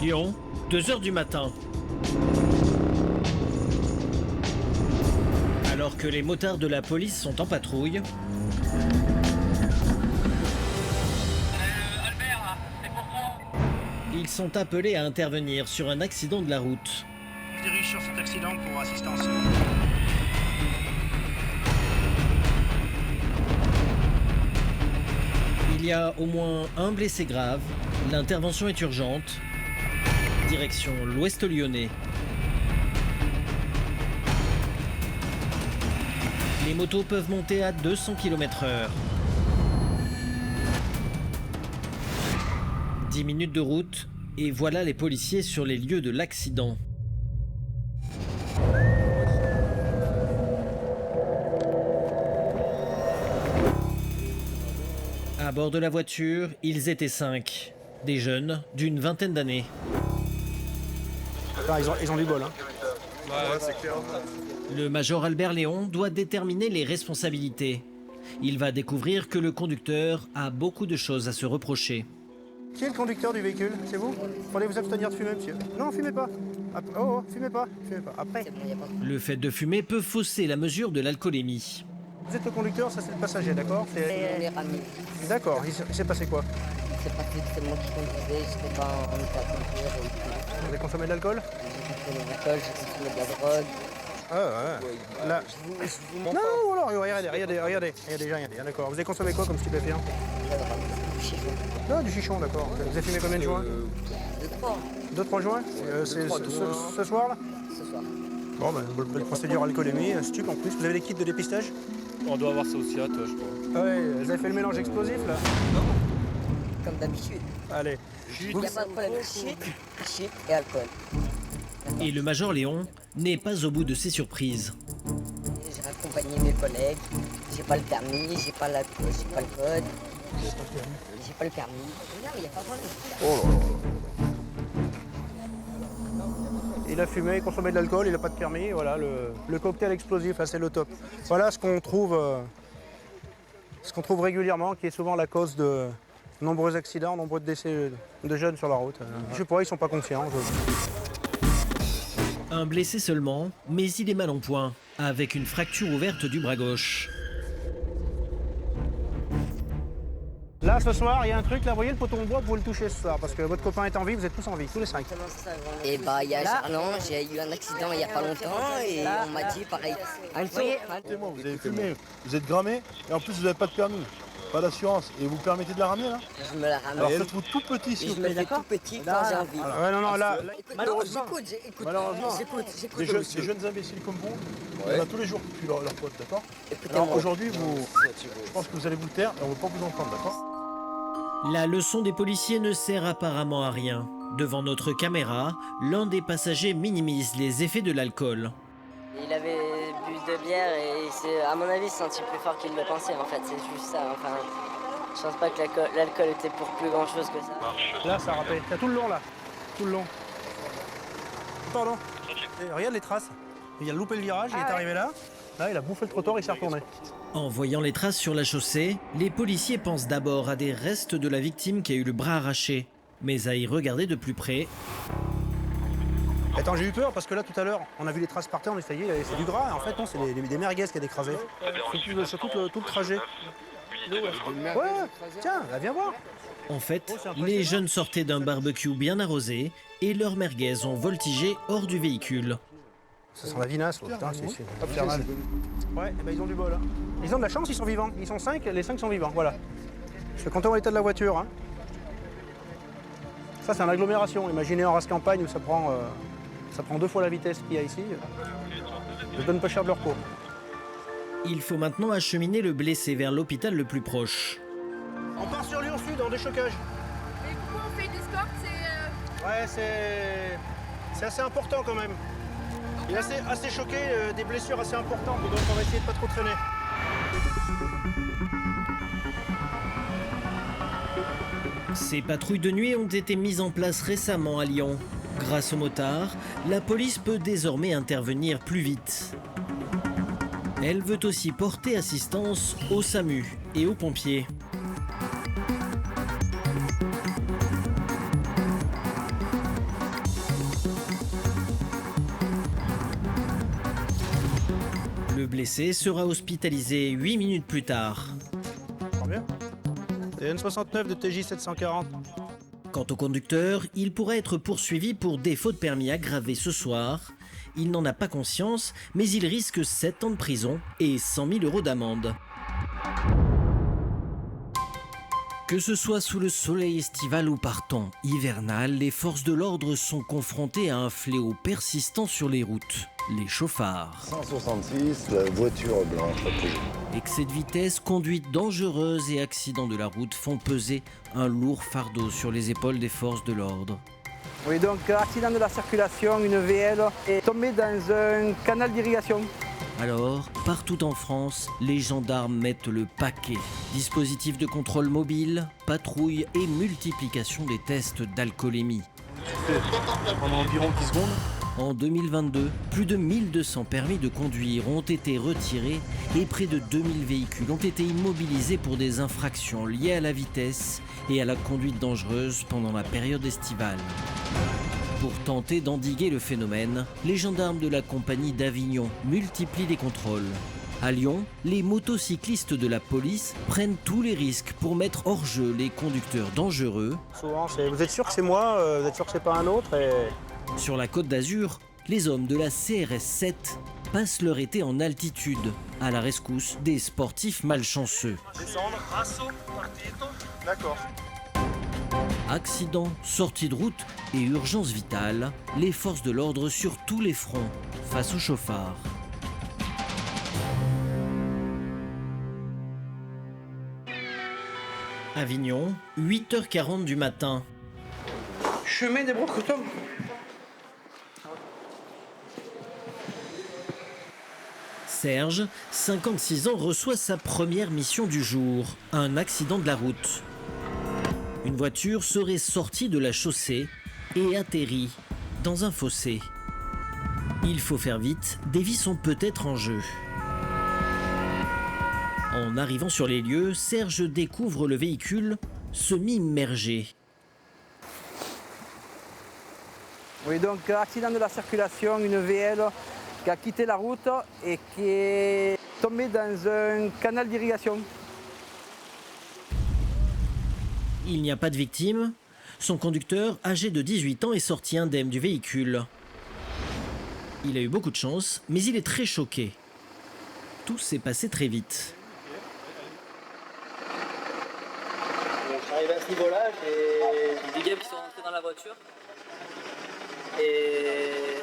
Lyon, 2 heures du matin. Alors que les motards de la police sont en patrouille, Albert, c'est pour moi. ils sont appelés à intervenir sur un accident de la route. Je dirige sur cet accident pour assistance. Il y a au moins un blessé grave. L'intervention est urgente. Direction l'ouest lyonnais. Les motos peuvent monter à 200 km/h. 10 minutes de route et voilà les policiers sur les lieux de l'accident. À bord de la voiture, ils étaient 5. Des jeunes d'une vingtaine d'années. Ah, ils ont du bol. Hein. Ouais, c'est clair. Le major Albert Léon doit déterminer les responsabilités. Il va découvrir que le conducteur a beaucoup de choses à se reprocher. Qui est le conducteur du véhicule? C'est vous? Fallait vous abstenir de fumer, monsieur. Non, fumez pas. Fumez pas. Après. Le fait de fumer peut fausser la mesure de l'alcoolémie. Vous êtes le conducteur, ça c'est le passager, d'accord? C'est les ramis. D'accord, il s'est passé quoi? C'est parce que c'est moi qui conduisais, je n'étais pas en état de conduire. Vous avez consommé de l'alcool? J'ai consommé de l'alcool, j'ai consommé de la drogue. Ah ouais. Là. Non, alors, regardez, d'accord. Vous avez consommé quoi comme stupéfiant? De la drogue, du chiffon. Ah, du chichon, d'accord. Vous avez fumé combien de joints? De 3. 2-3 joints? C'est ce soir là? Ce soir. Bon, belle procédure alcoolémie, stup en plus. Vous avez des kits de dépistage? On doit avoir ça aussi à toi, je crois. Ah ouais, vous avez fait le mélange explosif là? Comme d'habitude. Allez. Il n'y a pas de problème. Shit et alcool. Et le major Léon n'est pas au bout de ses surprises. J'ai accompagné mes collègues. J'ai pas le permis, j'ai pas l'alcool, j'ai pas le code. J'ai pas le permis. Non, il n'y a pas de problème. Il a fumé, il consommait de l'alcool, il n'a pas de permis, voilà, le cocktail explosif, là c'est le top. Voilà ce qu'on trouve régulièrement, qui est souvent la cause de nombreux accidents, nombreux décès de jeunes sur la route. Je sais pas, ils sont pas confiants. Un blessé seulement, mais il est mal en point, avec une fracture ouverte du bras gauche. Là, ce soir, il y a un truc, là, vous voyez le poteau en bois, vous le touchez ce soir, parce que votre copain est en vie, vous êtes tous en vie, tous les 5. Et bah, il y a Gerland, j'ai eu un accident il y a pas longtemps et on m'a dit pareil. Écoutez-moi, vous avez fumé, vous êtes grammé, et en plus vous n'avez pas de permis, pas d'assurance, et vous permettez de la ramener là? Je me la ramène. Alors faites-vous tout petit si Je vous me fais tout petit quand j'ai envie. Ouais, non, là, Malheureusement, J'écoute. ces jeunes imbéciles comme vous, il y en a tous les jours qui tuent leurs potes, d'accord? Écoutez-moi. Alors aujourd'hui, je pense que vous allez vous taire et on ne va pas vous entendre, d'accord? La leçon des policiers ne sert apparemment à rien. Devant notre caméra, l'un des passagers minimise les effets de l'alcool. Il avait bu 2 bières et à mon avis, il s'est senti plus fort qu'il le pensait en fait, c'est juste ça. Enfin, je pense pas que l'alcool était pour plus grand chose que ça. là, ça rappelle. Il y a tout le long, là. Tout le long. Pardon. Et regarde les traces. Il a loupé le virage, il est arrivé là. Là, il a bouffé le trottoir, il s'est retourné. En voyant les traces sur la chaussée, les policiers pensent d'abord à des restes de la victime qui a eu le bras arraché. Mais à y regarder de plus près, Attends, j'ai eu peur parce que là, tout à l'heure, on a vu les traces par terre, on a dit, c'est du gras. En fait, non, c'est des merguez qui a écrasé. Sur tout le trajet. Ouais, tiens, là, viens voir. en fait, les jeunes sortaient d'un barbecue bien arrosé et leurs merguez ont voltigé hors du véhicule. Ça sent la vinasse, putain, c'est infernal. Ouais, et ben ils ont du bol. Hein. Ils ont de la chance, ils sont vivants. Ils sont 5, les 5 sont vivants, voilà. Parce que quand on voit l'état de la voiture, hein, ça c'est une agglomération. Imaginez en race campagne où ça prend 2 fois la vitesse qu'il y a ici. Je donne pas cher de leur peau. Il faut maintenant acheminer le blessé vers l'hôpital le plus proche. On part sur Lyon Sud en déchocage. Et pourquoi on fait une escorte? Ouais, c'est assez important quand même. Il est assez choqué, des blessures assez importantes, donc on va essayer de pas trop traîner. Ces patrouilles de nuit ont été mises en place récemment à Lyon. Grâce aux motards, la police peut désormais intervenir plus vite. Elle veut aussi porter assistance aux SAMU et aux pompiers. blessé sera hospitalisé 8 minutes plus tard. Combien? C'est N69 de TJ 740. Quant au conducteur, il pourrait être poursuivi pour défaut de permis aggravé ce soir. Il n'en a pas conscience, mais il risque 7 ans de prison et 100 000 € d'amende. Que ce soit sous le soleil estival ou par temps hivernal, les forces de l'ordre sont confrontées à un fléau persistant sur les routes, les chauffards. 166, la voiture blanche à Peugeot. Excès de vitesse, conduite dangereuse et accidents de la route font peser un lourd fardeau sur les épaules des forces de l'ordre. Oui, donc accident de la circulation, une VL est tombée dans un canal d'irrigation. Alors, partout en France, les gendarmes mettent le paquet. Dispositifs de contrôle mobile, patrouilles et multiplication des tests d'alcoolémie. Pendant environ 10 secondes. En 2022, plus de 1200 permis de conduire ont été retirés et près de 2000 véhicules ont été immobilisés pour des infractions liées à la vitesse et à la conduite dangereuse pendant la période estivale. Pour tenter d'endiguer le phénomène, les gendarmes de la compagnie d'Avignon multiplient les contrôles. À Lyon, les motocyclistes de la police prennent tous les risques pour mettre hors jeu les conducteurs dangereux. Souvent, vous êtes sûr que c'est moi? Vous êtes sûr que c'est pas un autre? Sur la Côte d'Azur, les hommes de la CRS 7 passent leur été en altitude, à la rescousse des sportifs malchanceux. Descendre, assaut, partito. D'accord. Accidents, sorties de route et urgences vitales, les forces de l'ordre sur tous les fronts, face aux chauffards. Avignon, 8h40 du matin. Chemin des Brocotons. Serge, 56 ans, reçoit sa première mission du jour, un accident de la route. Une voiture serait sortie de la chaussée et atterrit dans un fossé. Il faut faire vite, des vies sont peut-être en jeu. En arrivant sur les lieux, Serge découvre le véhicule semi-immergé. Oui, donc accident de la circulation, une VL qui a quitté la route et qui est tombée dans un canal d'irrigation. Il n'y a pas de victime. Son conducteur, âgé de 18 ans, est sorti indemne du véhicule. Il a eu beaucoup de chance, mais il est très choqué. Tout s'est passé très vite. Je suis arrivé à ce niveau-là, j'ai des gars qui sont rentrés dans la voiture. Et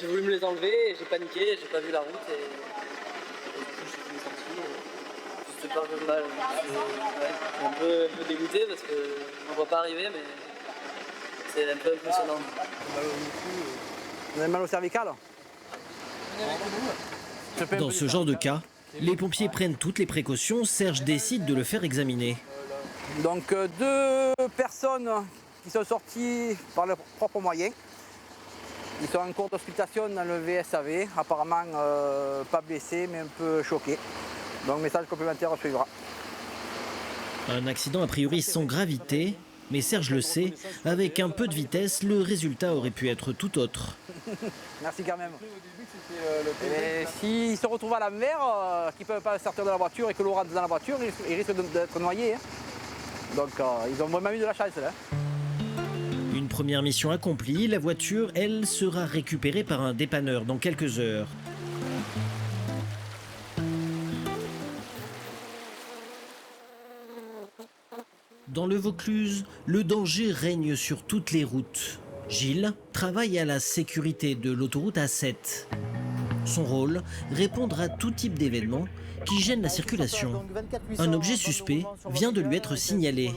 j'ai voulu me les enlever, et j'ai paniqué, j'ai pas vu la route et du coup je suis sorti. Juste peur de mal. Je suis un peu dégoûté parce que je ne vois pas arriver, mais c'est un peu impressionnant. Vous avez mal au cervical? Dans ce genre de cas, les pompiers prennent toutes les précautions. Serge décide de le faire examiner. Donc 2 personnes qui sont sorties par leurs propres moyens. Ils sont en cours d'hospitalisation dans le VSAV, apparemment pas blessés mais un peu choqués. Donc message complémentaire suivra. Un accident a priori sans gravité, mais Serge le sait, avec un peu de vitesse, le résultat aurait pu être tout autre. Merci quand même. Et s'ils se retrouvent à l'envers, qu'ils ne peuvent pas sortir de la voiture et que l'eau rentre dans la voiture, ils risquent d'être noyés. Hein. Donc ils ont vraiment eu de la chance là. Une première mission accomplie, la voiture, elle, sera récupérée par un dépanneur dans quelques heures. Dans le Vaucluse, le danger règne sur toutes les routes. Gilles travaille à la sécurité de l'autoroute A7. Son rôle, répondre à tout type d'événements qui gênent la circulation. Un objet suspect vient de lui être signalé.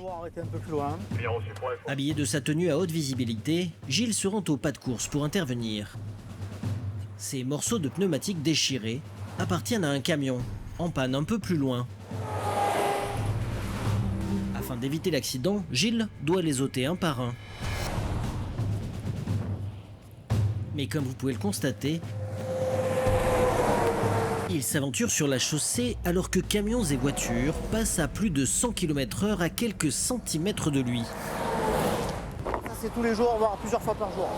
Habillé de sa tenue à haute visibilité, Gilles se rend au pas de course pour intervenir. Ces morceaux de pneumatiques déchirés appartiennent à un camion, en panne un peu plus loin. Afin d'éviter l'accident, Gilles doit les ôter un par un. Mais comme vous pouvez le constater, il s'aventure sur la chaussée alors que camions et voitures passent à plus de 100 km/h à quelques centimètres de lui. Ça c'est tous les jours, voire plusieurs fois par jour.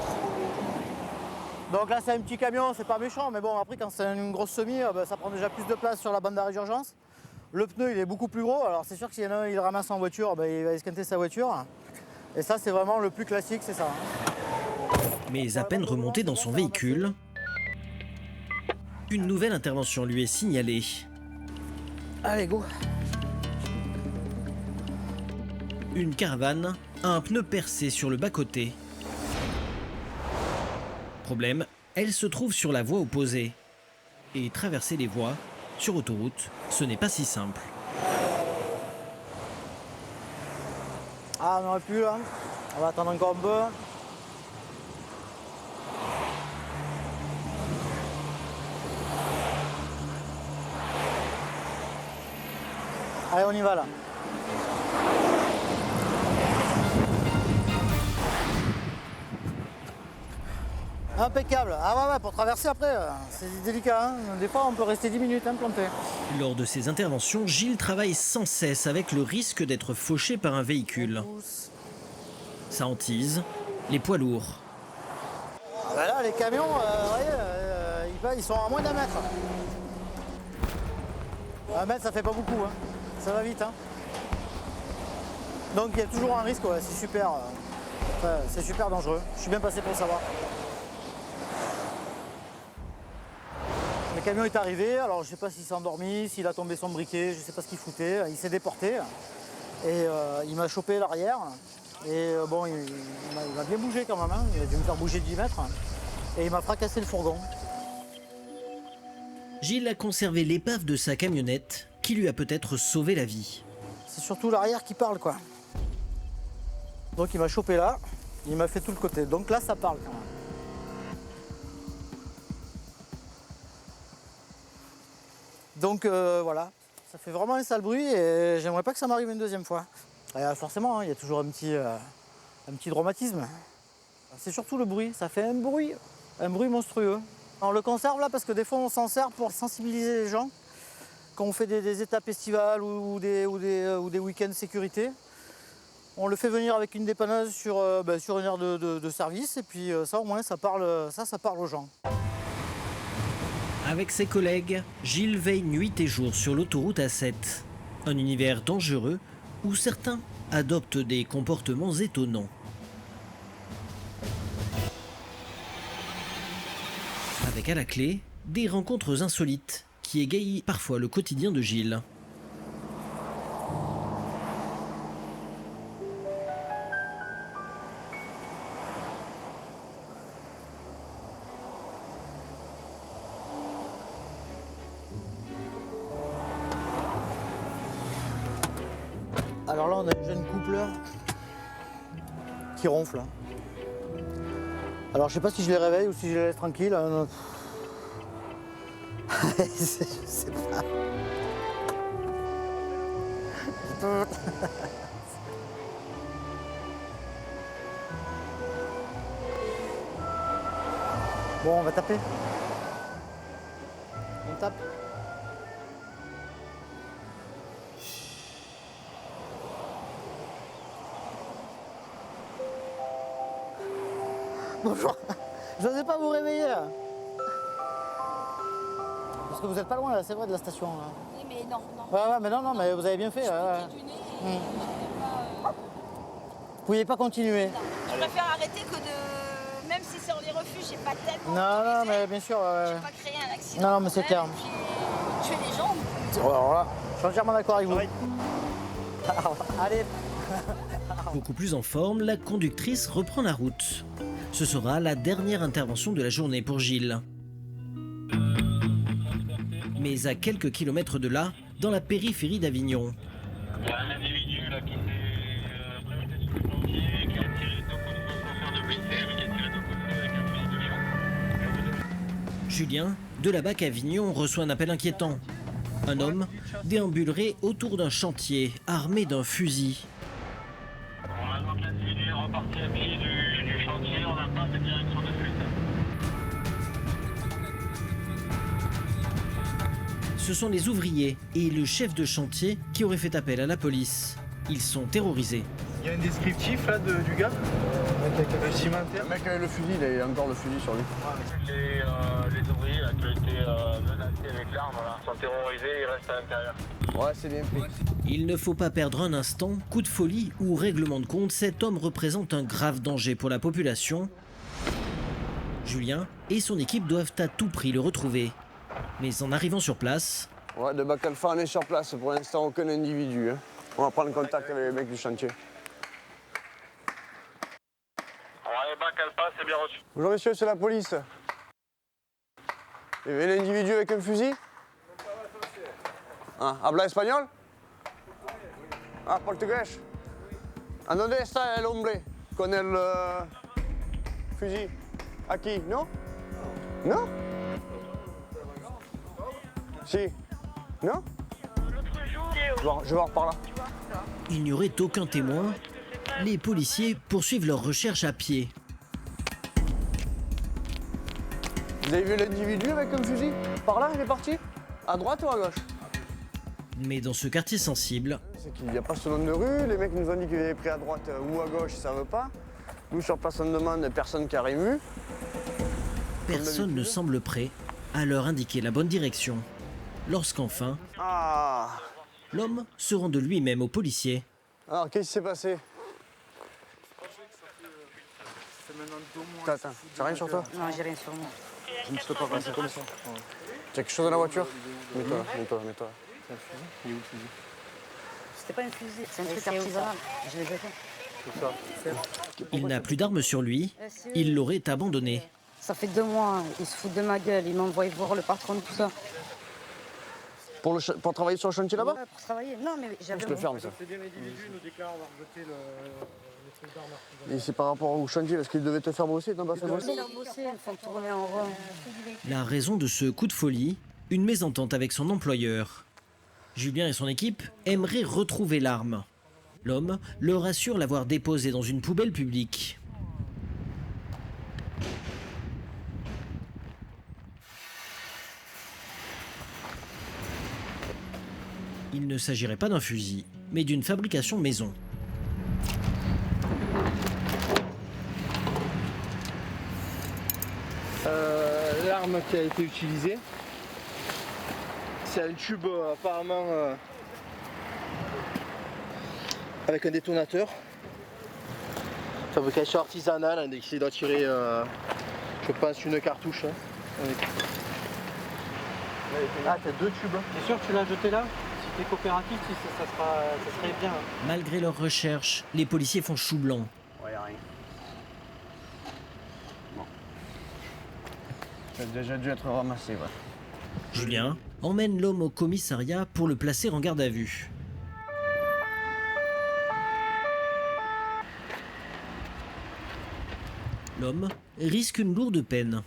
Donc là c'est un petit camion, c'est pas méchant, mais bon après quand c'est une grosse semi, ça prend déjà plus de place sur la bande d'arrêt d'urgence. Le pneu il est beaucoup plus gros, alors c'est sûr que s'il y en a un il le ramasse en voiture, il va esquinter sa voiture. Et ça c'est vraiment le plus classique, c'est ça. Mais à peine remonté dans son véhicule, une nouvelle intervention lui est signalée. Allez go. Une caravane a un pneu percé sur le bas-côté. Problème, elle se trouve sur la voie opposée. Et traverser les voies, sur autoroute, ce n'est pas si simple. Ah on aurait pu là, on va attendre encore un peu. Allez on y va là. Impeccable. Ah ouais, pour traverser après, c'est délicat. Hein. Des fois, on peut rester 10 minutes planté. Lors de ces interventions, Gilles travaille sans cesse avec le risque d'être fauché par un véhicule. Sa hantise, les poids lourds. Ah bah là, les camions, ils sont à moins d'un mètre. Un mètre, ça fait pas beaucoup. Hein. Ça va vite. Hein. Donc, il y a toujours un risque. Ouais. C'est super, c'est super dangereux. Je suis bien passé pour le savoir. Le camion est arrivé, alors je sais pas s'il s'est endormi, s'il a tombé son briquet, je sais pas ce qu'il foutait, il s'est déporté et il m'a chopé l'arrière et bon il m'a bien bougé quand même, hein. Il a dû me faire bouger de 10 mètres et il m'a fracassé le fourgon. Gilles a conservé l'épave de sa camionnette qui lui a peut-être sauvé la vie. C'est surtout l'arrière qui parle quoi. Donc il m'a chopé là, il m'a fait tout le côté, donc là ça parle quand même. Donc voilà, ça fait vraiment un sale bruit et j'aimerais pas que ça m'arrive une deuxième fois. Et, forcément, il y a toujours un petit traumatisme. C'est surtout le bruit, ça fait un bruit monstrueux. On le conserve là parce que des fois on s'en sert pour sensibiliser les gens. Quand on fait des étapes estivales ou des week-ends de sécurité, on le fait venir avec une dépanneuse sur une heure de service et puis ça au moins ça parle aux gens. Avec ses collègues, Gilles veille nuit et jour sur l'autoroute A7. Un univers dangereux où certains adoptent des comportements étonnants. Avec à la clé, des rencontres insolites qui égayent parfois le quotidien de Gilles. Alors là, on a un jeune couple qui ronfle. Alors je sais pas si je les réveille ou si je les laisse tranquilles. Je sais pas. Bon, on va taper. On tape. Bonjour. Je n'osais pas vous réveiller là. Parce que vous n'êtes pas loin là, c'est vrai, de la station là. Oui, mais non. Ouais, mais non, mais vous avez bien fait. Vous pouviez pas continuer. Je préfère arrêter que de. Même si c'est en les refuges, j'ai pas tellement. Non, mais bien sûr. J'ai pas créé un accident. Non, mais c'est clair. Et puis, tuer les gens. Alors là, je suis entièrement d'accord avec vous. Allez. Beaucoup plus en forme, la conductrice reprend la route. Ce sera la dernière intervention de la journée pour Gilles. Mais à quelques kilomètres de là, dans la périphérie d'Avignon. Il y a un individu là qui s'est présenté sur le pompier, qui a tiré donc au niveau chauffeur de blessé, mais qui a tiré donc au niveau avec un fusil de champ. Julien, de la BAC Avignon, reçoit un appel inquiétant. Un homme déambulerait autour d'un chantier, armé d'un fusil. On a donc l'individu est reparti à pied du chantier, on n'a pas de direction de fuite. Ce sont les ouvriers et le chef de chantier qui auraient fait appel à la police. Ils sont terrorisés. Il y a un descriptif là du gars Le mec avec le fusil, il a encore le fusil sur lui. Les ouvriers là, qui ont été menacés avec l'arme là, sont terrorisés, ils restent à l'intérieur. Ouais, c'est bien pris. Il ne faut pas perdre un instant, coup de folie ou règlement de compte, cet homme représente un grave danger pour la population. Julien et son équipe doivent à tout prix le retrouver. Mais en arrivant sur place... Ouais, de Bac Alpha, on est sur place. Pour l'instant, aucun individu. Hein. On va prendre contact avec les mecs du chantier. Ouais, Bac Alpha, c'est bien reçu. Bonjour messieurs, c'est la police. Il y avait un individu avec un fusil. Ah, habla espagnol? Ah, portugais. ¿A dónde está el hombre con el fusil? Aquí, ¿no? ¿No? Si. Non? Je vais voir par là. Il n'y aurait aucun témoin. Les policiers poursuivent leurs recherches à pied. Vous avez vu l'individu avec un fusil? Par là, il est parti? À droite ou à gauche? Mais dans ce quartier sensible... C'est qu'il n'y a pas ce nom de rue, les mecs nous ont dit qu'ils avaient pris à droite ou à gauche, ils ne savent pas. Nous, sur place, on demande, personne qui a rien vu. Personne ne semble prêt à leur indiquer la bonne direction. Lorsqu'enfin, l'homme se rend de lui-même au policier. Alors, qu'est-ce qui s'est passé? Attends, t'as rien sur toi? Non, j'ai rien sur moi. Je ne peux pas passer comme ça. Tu as quelque chose dans la voiture? Mets-toi là, mets-toi. Il est où le fusil? C'était pas un fusil, c'est un truc artisanal. Je l'ai déjà fait. Il n'a plus d'armes sur lui, il l'aurait abandonné. Ça fait 2 mois, ils se foutent de ma gueule, ils m'envoient voir le patron de tout ça. Pour travailler sur le chantier là-bas? Ouais, pour travailler. Non, mais j'avais... Je te ferme ça. C'est bien l'individu, nous déclare avoir rejeté les trucs d'armes. Et c'est par rapport au chantier, parce qu'ils devaient te faire bosser, t'as pas fait bosser? Ils font bosser, ils font tourner en rond. La raison de ce coup de folie, une mésentente avec son employeur. Julien et son équipe aimeraient retrouver l'arme. L'homme leur assure l'avoir déposée dans une poubelle publique. Il ne s'agirait pas d'un fusil, mais d'une fabrication maison. L'arme qui a été utilisée, c'est un tube apparemment avec un détonateur. Fabrication artisanale, qui doit tirer, je pense, une cartouche. Ah, t'as 2 tubes. T'es sûr que tu l'as jeté là? Si t'es coopératif, ça serait bien. Malgré leurs recherches, les policiers font chou blanc. Ouais, rien. Bon. Ça a déjà dû être ramassé, ouais. Julien emmène l'homme au commissariat pour le placer en garde à vue. L'homme risque une lourde peine. Donc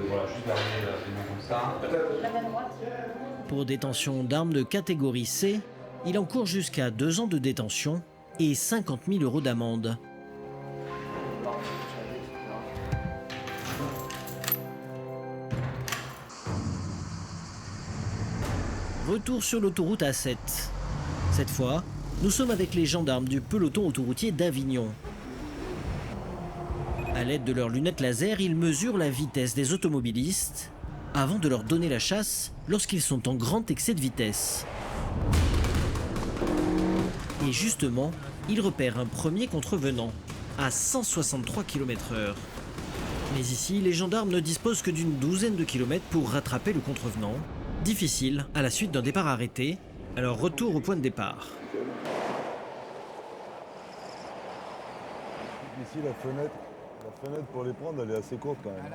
voilà, juste terminer la comme ça. Pour détention d'armes de catégorie C, il encourt jusqu'à 2 ans de détention et 50 000 € d'amende. Retour sur l'autoroute A7. Cette fois, nous sommes avec les gendarmes du peloton autoroutier d'Avignon. À l'aide de leurs lunettes laser, ils mesurent la vitesse des automobilistes avant de leur donner la chasse lorsqu'ils sont en grand excès de vitesse. Et justement, ils repèrent un premier contrevenant à 163 km/h. Mais ici, les gendarmes ne disposent que d'une douzaine de kilomètres pour rattraper le contrevenant. Difficile à la suite d'un départ arrêté, alors retour au point de départ. Ici, la fenêtre pour les prendre, elle est assez courte quand même.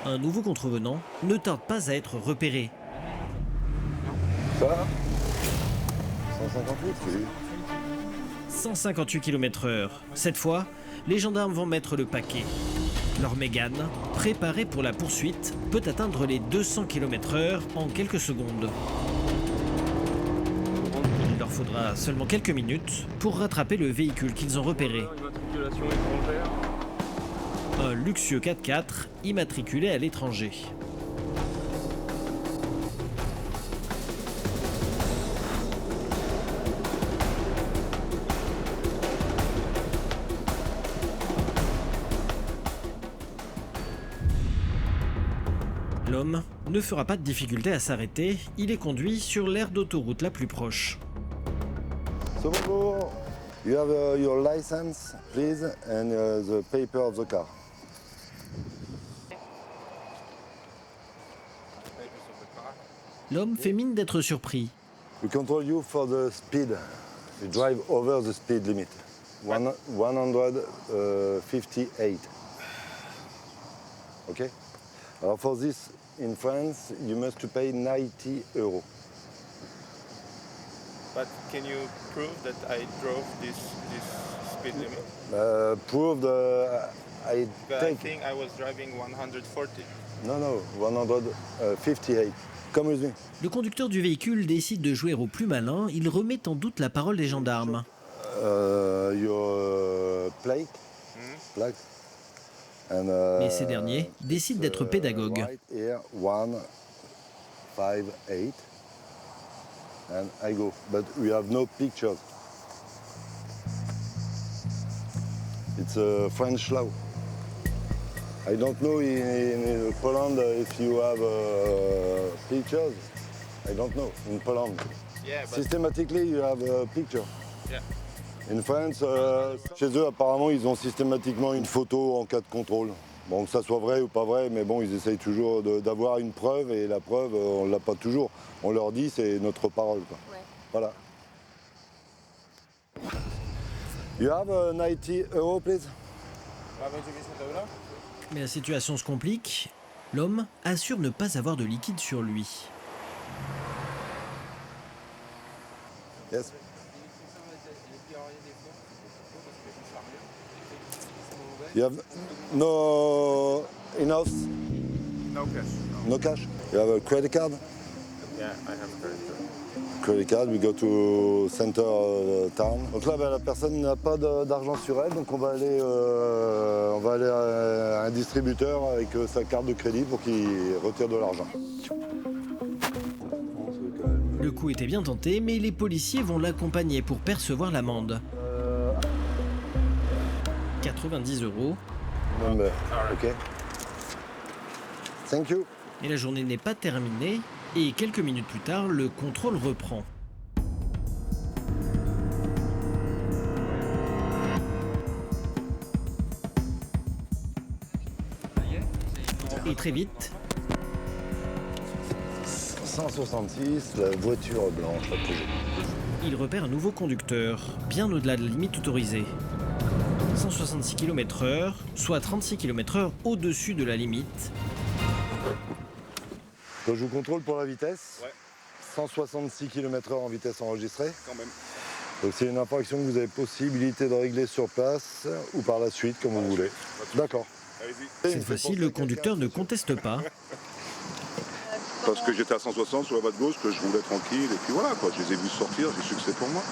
Un nouveau contrevenant ne tarde pas à être repéré. Ça 158, oui. 158 km/h. Cette fois, les gendarmes vont mettre le paquet. Leur Mégane, préparée pour la poursuite, peut atteindre les 200 km/h en quelques secondes. Il leur faudra seulement quelques minutes pour rattraper le véhicule qu'ils ont repéré. Un luxueux 4x4 immatriculé à l'étranger. L'homme ne fera pas de difficulté à s'arrêter, il est conduit sur l'aire d'autoroute la plus proche. So bonjour. You have your license, please, and the paper of the car. L'homme fait mine d'être surpris. We control you for the speed. You drive over the speed limit. 158. Okay? For this, in France, you must to pay 90 euros. But can you prove that I drove this speed limit? Prove the... I think I was driving 140. No, 158. Come with me. Le conducteur du véhicule décide de jouer au plus malin, il remet en doute la parole des gendarmes. Your plate. Plaque. Mais ces derniers décident d'être pédagogues. Right here, 158. And I go. But we have no pictures. It's a French law. I don't know in Poland if you have pictures. I don't know. In Poland. Yeah, but... Systematically, you have a picture. Yeah. In France, chez eux, apparemment, ils ont systématiquement une photo en cas de contrôle. Bon, que ça soit vrai ou pas vrai, mais bon, ils essayent toujours d'avoir une preuve, et la preuve, on ne l'a pas toujours. On leur dit, c'est notre parole, quoi. Ouais. Voilà. You have 90 euros, please? Mais la situation se complique. L'homme assure ne pas avoir de liquide sur lui. Yes. You have no enough? No cash. No cash? You have a credit card? Yeah, I have a credit card. Credit card, we go to center town. Donc là, la personne n'a pas d'argent sur elle, donc on va aller à un distributeur avec sa carte de crédit pour qu'il retire de l'argent. Le coup était bien tenté, mais les policiers vont l'accompagner pour percevoir l'amende. 90 euros. Ok. Thank you. Et la journée n'est pas terminée, et quelques minutes plus tard, le contrôle reprend. Et très vite... 166, la voiture blanche, la Peugeot. Il repère un nouveau conducteur, bien au-delà de la limite autorisée. 166 km/h, soit 36 km/h au-dessus de la limite. Quand je vous contrôle pour la vitesse, ouais. 166 km/h en vitesse enregistrée. Quand même. Donc c'est une infraction que vous avez possibilité de régler sur place ou par la suite, comme vous voulez. D'accord. Cette fois-ci, le conducteur ne conteste pas. Parce que j'étais à 160 sur la voie de gauche, que je roulais tranquille, et puis voilà, quoi. Je les ai vus sortir, j'ai su que c'est pour moi.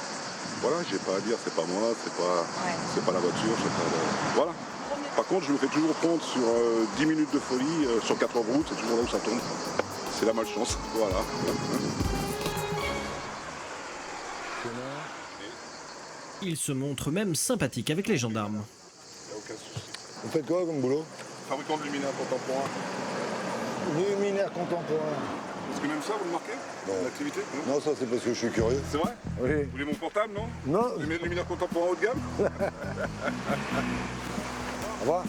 Voilà, j'ai pas à dire, c'est pas moi, c'est pas la voiture, c'est pas voilà. Par contre, je me fais toujours prendre sur 10 minutes de folie, sur 4 heures de route, c'est toujours là où ça tombe. C'est la malchance, voilà. Il se montre même sympathique avec les gendarmes. Vous faites quoi comme boulot? Fabricant de luminaires contemporains. Luminaires contemporains. Est-ce que même ça, vous le marquez? L'activité? Non, ça c'est parce que je suis curieux. C'est vrai? Oui. Vous voulez mon portable, non? Non. Luminaires contemporains haut de gamme? Au revoir.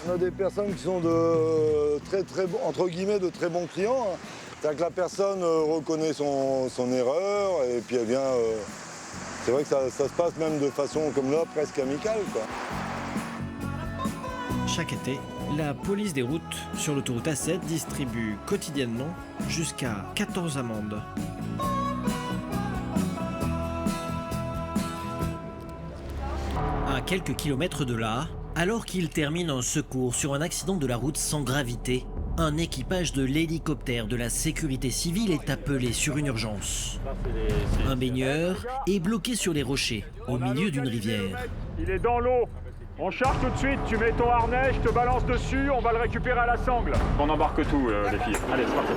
On a des personnes qui sont de très bons, entre guillemets, de très bons clients. C'est-à-dire que la personne reconnaît son erreur et puis elle vient... c'est vrai que ça se passe même de façon comme là, presque amicale, quoi. Chaque été, la police des routes sur l'autoroute A7 distribue quotidiennement jusqu'à 14 amendes. À quelques kilomètres de là, alors qu'il termine un secours sur un accident de la route sans gravité, un équipage de l'hélicoptère de la sécurité civile est appelé sur une urgence. Un baigneur est bloqué sur les rochers, au milieu d'une rivière. Il est dans l'eau. On charge tout de suite, tu mets ton harnais, je te balance dessus, on va le récupérer à la sangle. On embarque tout, les filles. Allez, c'est parti.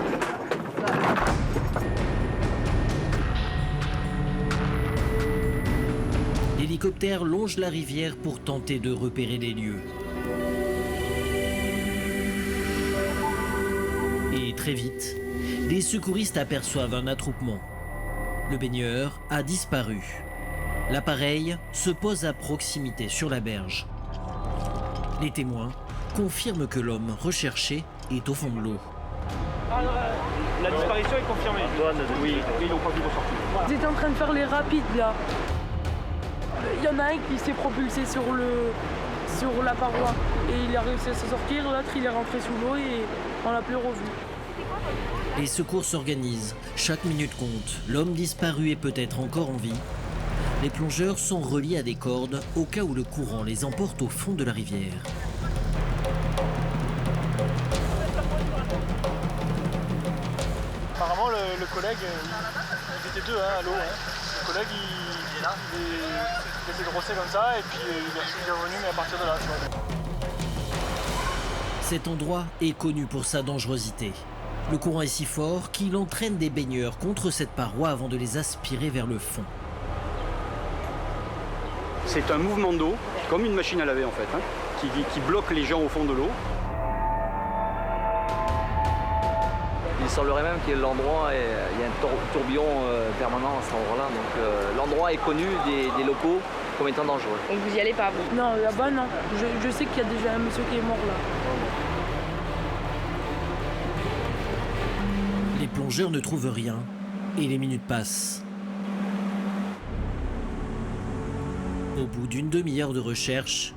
L'hélicoptère longe la rivière pour tenter de repérer les lieux. très vite, les secouristes aperçoivent un attroupement. Le baigneur a disparu. L'appareil se pose à proximité sur la berge. Les témoins confirment que l'homme recherché est au fond de l'eau. La disparition est confirmée. Oui, ils l'ont pas vu ressortir. Ils étaient en train de faire les rapides là. Il y en a un qui s'est propulsé sur la paroi et il a réussi à se sortir. L'autre il est rentré sous l'eau et on l'a plus revu. Les secours s'organisent, chaque minute compte. L'homme disparu est peut-être encore en vie. Les plongeurs sont reliés à des cordes au cas où le courant les emporte au fond de la rivière. Apparemment, le collègue, ils étaient deux à l'eau. Le collègue, il était grossé comme ça et puis il est revenu, mais à partir de là, tu vois. Cet endroit est connu pour sa dangerosité. Le courant est si fort qu'il entraîne des baigneurs contre cette paroi avant de les aspirer vers le fond. C'est un mouvement d'eau, comme une machine à laver en fait, qui bloque les gens au fond de l'eau. Il semblerait même que l'endroit, il y a un tourbillon permanent à cet endroit-là. Donc l'endroit est connu des locaux comme étant dangereux. Donc vous y allez pas, vous? Non, là-bas non. Je sais qu'il y a déjà un monsieur qui est mort là. Les plongeurs ne trouvent rien et les minutes passent. Au bout d'une demi-heure de recherche,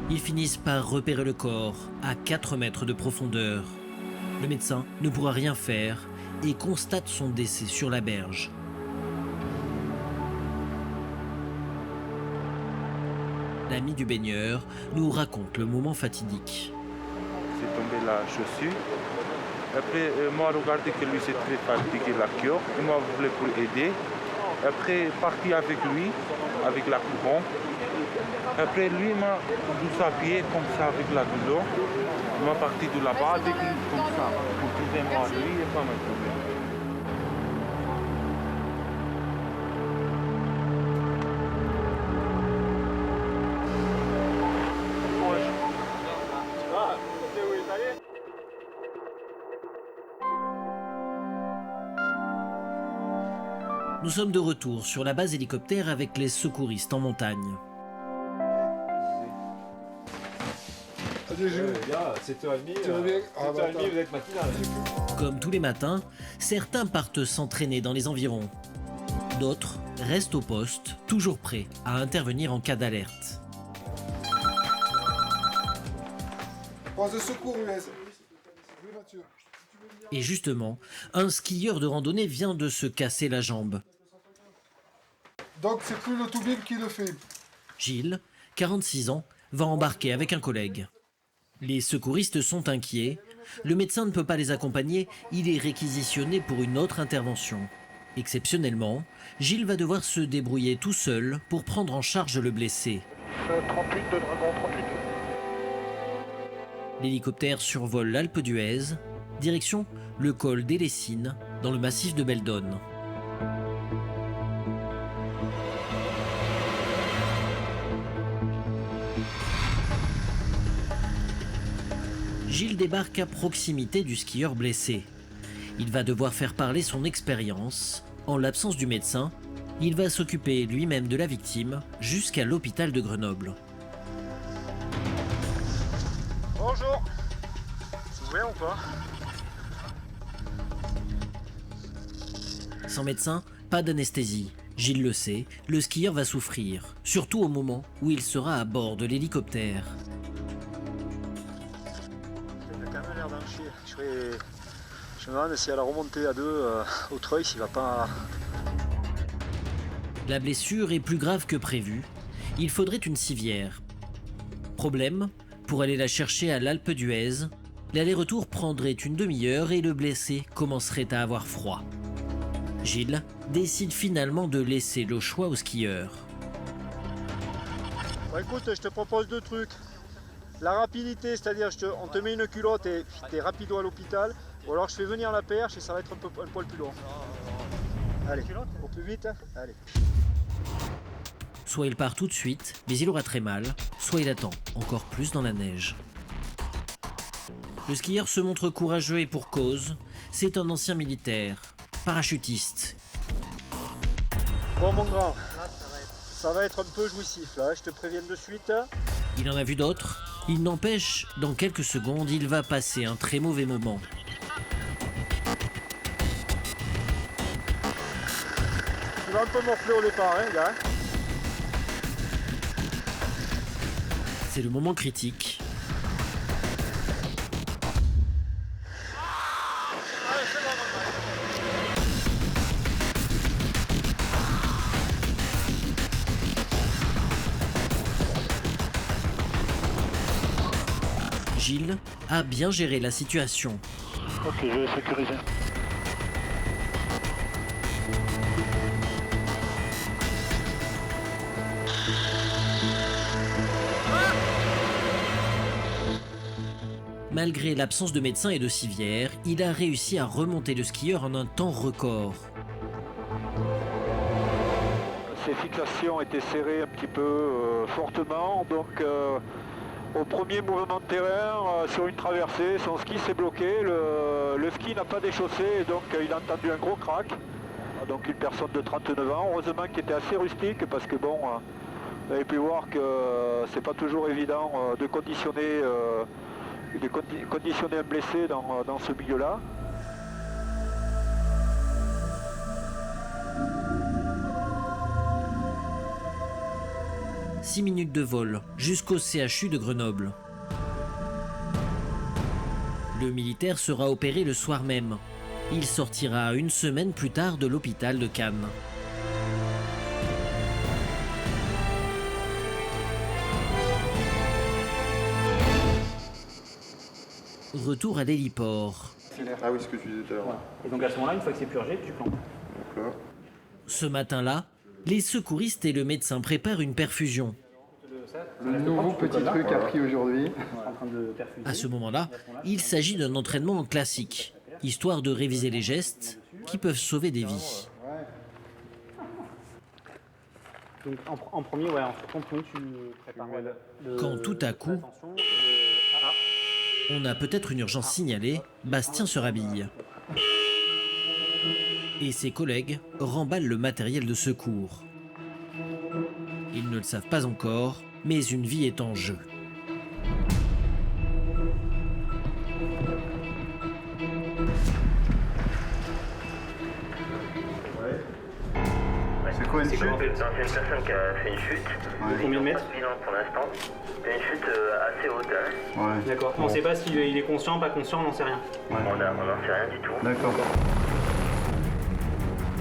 ils finissent par repérer le corps à 4 mètres de profondeur. Le médecin ne pourra rien faire et constate son décès sur la berge. L'ami du baigneur nous raconte le moment fatidique. C'est tombé la chaussure. Après, moi, regardé que lui, c'est très fatigué, la cure. Et moi, je voulais pour aider. Après, parti avec lui, avec la courant. Après, lui m'a poussé à pied comme ça avec la douleur. Il m'a parti de là-bas avec lui comme ça. Pour trouver moi lui et pas me trouver. Nous sommes de retour sur la base hélicoptère avec les secouristes en montagne. Bien, 7h30, 7h30 vous êtes matinal. Comme tous les matins, certains partent s'entraîner dans les environs. D'autres restent au poste, toujours prêts à intervenir en cas d'alerte. Poste de secours US. Et justement, un skieur de randonnée vient de se casser la jambe. Donc c'est plus le Toubib qui le fait. Gilles, 46 ans, va embarquer avec un collègue. Les secouristes sont inquiets. Le médecin ne peut pas les accompagner, il est réquisitionné pour une autre intervention. Exceptionnellement, Gilles va devoir se débrouiller tout seul pour prendre en charge le blessé. 38 de Dragon, 38. L'hélicoptère survole l'Alpe d'Huez, direction le col des Lessines, dans le massif de Beldonne. Gilles débarque à proximité du skieur blessé. Il va devoir faire parler son expérience. En l'absence du médecin, il va s'occuper lui-même de la victime jusqu'à l'hôpital de Grenoble. Bonjour. C'est ouvert ou pas? Sans médecin, pas d'anesthésie. Gilles le sait, le skieur va souffrir, surtout au moment où il sera à bord de l'hélicoptère. Il a quand même l'air d'en chier. Je me demande si à la remontée à 2 au treuil, s'il va pas... La blessure est plus grave que prévu. Il faudrait une civière. Problème, pour aller la chercher à l'Alpe d'Huez, l'aller-retour prendrait une demi-heure et le blessé commencerait à avoir froid. Gilles décide finalement de laisser le choix au skieur. Bon, écoute, je te propose 2 trucs. La rapidité, c'est-à-dire on te met une culotte et t'es rapido à l'hôpital, ou alors je fais venir la perche et ça va être un poil plus long. Allez, au plus vite, allez. Soit il part tout de suite, mais il aura très mal, soit il attend encore plus dans la neige. Le skieur se montre courageux et pour cause. c'est un ancien militaire, parachutiste. Bon mon grand, ça va être un peu jouissif là, je te préviens de suite. Il en a vu d'autres. Il n'empêche, dans quelques secondes, il va passer un très mauvais moment. Tu vas un peu morfler au départ, hein, gars. C'est le moment critique. Gilles a bien géré la situation. Ok, je vais sécuriser. Malgré l'absence de médecins et de civières, il a réussi à remonter le skieur en un temps record. Ses fixations étaient serrées un petit peu fortement, donc au premier mouvement de terrain, sur une traversée, son ski s'est bloqué, le ski n'a pas déchaussé et donc il a entendu un gros crack. Donc une personne de 39 ans, heureusement qui était assez rustique parce que bon, vous avez pu voir que c'est pas toujours évident de conditionner un blessé dans ce milieu-là. « 6 minutes de vol jusqu'au CHU de Grenoble. Le militaire sera opéré le soir même. Il sortira 1 semaine plus tard de l'hôpital de Cannes. Retour à l'héliport. Ah oui, ce que tu disais tout à l'heure. Et donc à ce moment-là, une fois que c'est purgé, tu plantes. Ce matin-là, les secouristes et le médecin préparent une perfusion. Le nouveau petit truc appris aujourd'hui. À ce moment-là, il s'agit d'un entraînement classique, histoire de réviser les gestes qui peuvent sauver des vies. Donc en premier, ouais, en premier, tu prépares Quand tout à coup, on a peut-être une urgence signalée, Bastien se rhabille. Et ses collègues remballent le matériel de secours. Ils ne le savent pas encore, mais une vie est en jeu. C'est quoi une chute? C'est une personne qui a fait une chute. Combien de mètres? Pour l'instant. Une chute assez haute. Hein. Ouais. D'accord. On ne sait pas s'il est conscient, pas conscient, on n'en sait rien. Ouais. On n'en sait rien du tout. D'accord.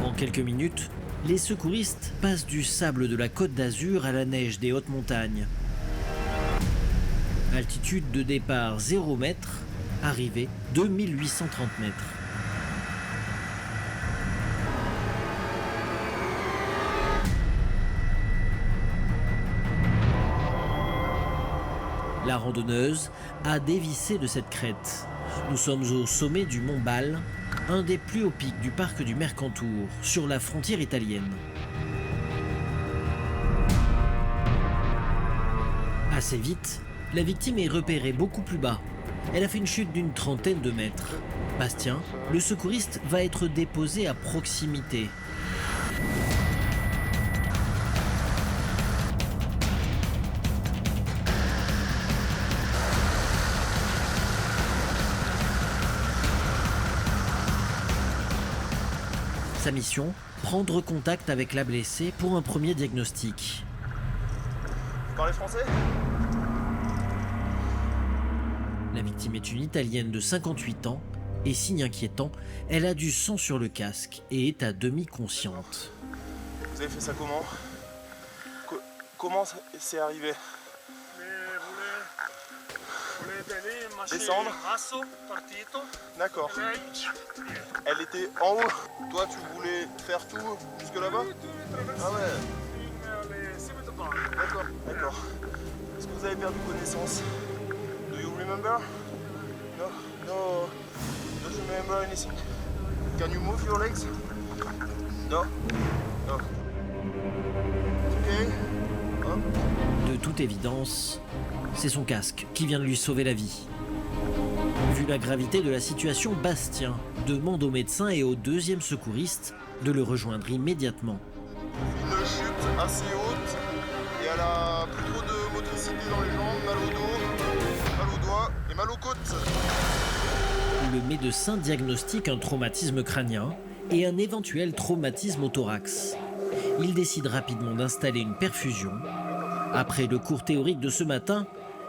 En quelques minutes, les secouristes passent du sable de la Côte d'Azur à la neige des hautes montagnes. Altitude de départ 0 m, arrivée 2830 mètres. La randonneuse a dévissé de cette crête. Nous sommes au sommet du Mont Bal, un des plus hauts pics du parc du Mercantour, sur la frontière italienne. Assez vite, la victime est repérée beaucoup plus bas. Elle a fait une chute d'une 30aine de mètres. Bastien, le secouriste, va être déposé à proximité. Sa mission, prendre contact avec la blessée pour un premier diagnostic. Vous parlez français? La victime est une Italienne de 58 ans et, signe inquiétant, elle a du sang sur le casque et est à demi consciente. Vous avez fait ça comment? Comment c'est arrivé? Descendre? D'accord. Elle était en haut. Toi, tu voulais faire tout jusque là-bas? Ah ouais. D'accord, d'accord. Est-ce que vous avez perdu connaissance? Do you remember? No, no. Don't remember anything. Can you move your legs? No, no. Okay. Hop. De toute évidence, c'est son casque qui vient de lui sauver la vie. Vu la gravité de la situation, Bastien demande au médecin et au deuxième secouriste de le rejoindre immédiatement. Une chute assez haute et elle a plus trop de motricité dans les jambes, mal au dos, mal aux doigts et mal aux côtes. Le médecin diagnostique un traumatisme crânien et un éventuel traumatisme au thorax. Il décide rapidement d'installer une perfusion. Après le cours théorique de ce matin,